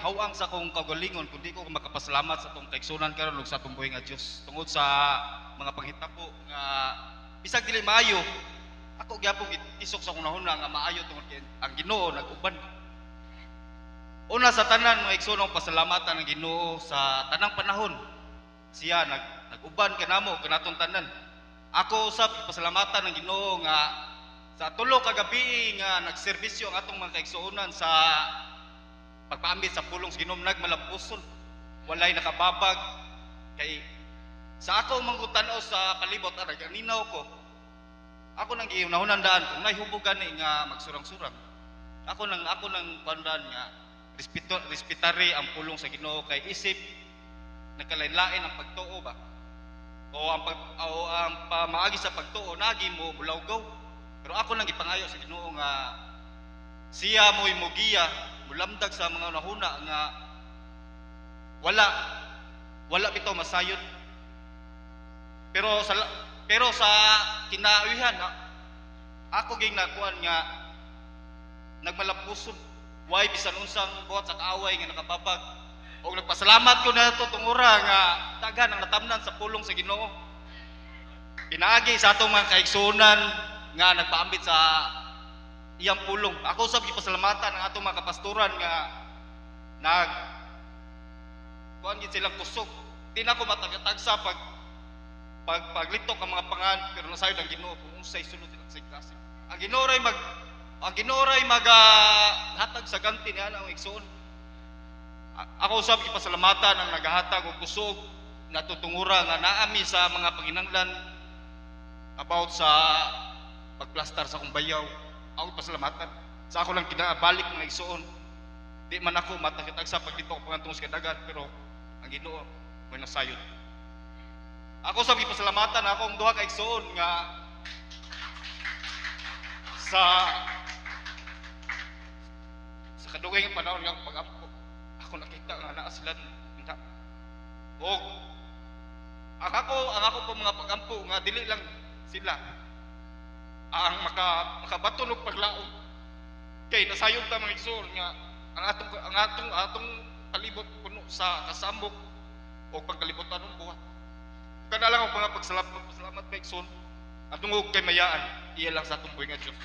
hawang sa akong kagalingon kundi ko makapasalamat sa atong kaigsunan karon ug sa atong buhay nga Dios tungod sa mga panghitabo nga bisag dili maayo ako gyapon isok sa kunahuna nga maayo tungod kay ang Ginoo nag-uban. Una sa tanan mga igsoonong pasalamatan ng Ginoo sa tanang panahon. Siya nag-uban kanamo kanatong tanan. Ako usab pasalamatan ng Ginoo nga sa tulo ka gabi nga nagserbisyo ang atong mga kaigsuonan sa pagpaambit sa pulong sa Ginoo nagmalampuson. Walay nakababag kay sa ako mangutan-o sa palibot ara ganinaw ko. Ako nang giunahon daan kung nahubog gani nga magsurang-surang. Ako nang pandan nga respetare ang pulong sa Ginoo kay isip nagkalain-lain ang pagtuo ba o ang pamaagi sa pagtuo nagi mo bulawgaw. Pero ako nang gipangayo sa Ginoo nga siya mo'y mugiya mulamdag sa mga nahuna nga wala bitaw masayod. Pero sa kinauyan ako ging nakuan nga nagmalapuson way bisan unsang buhat sa kaaway nga nakababag og nagpasalamat ko nato tungura nga daghan ang natamnan sa pulong sa Ginoo. Pinaagi sa atong mga kaigsunan nga nagpaambit sa iyang pulong. Ako usab gipasalamatan ang atong mga kapastoran nga kuan gid silang kusog. Di na ko matagtag sa paglitok ang mga pangan pero nasayod ang Ginoo kung unsay sulod silang sigkasi. Ang Ginoo ray hatag sa ganti niya ang igsoon. Ako usab gipasalamatan ang nagahatag og kusog natutungura nga naami sa mga panginahanglan about sa pagplastar sa akong bayaw. Ako pasalamatan sa ako lang kinabalik mga igsoon. Di man ako matakitag sa paglitok pangantong sa kadagan pero ang Ginoo may nasayod. Ako sa gipasalamatan akong duha ka igsoon nga sa kadugay nga panahon nga pag-ampo ako nakita nga naa sila nda. Og ang ako po mga pag-ampo nga dili lang sila ang makabaton og paglaom kay nasayod ta mga igsoon nga ang atong palibot puno sa kasambok o pagkalibutan ng buhat. Kana lang ang mga pagsalamat mga igsoon atong og kay mayaan iya lang sa atong buhay nga Dios.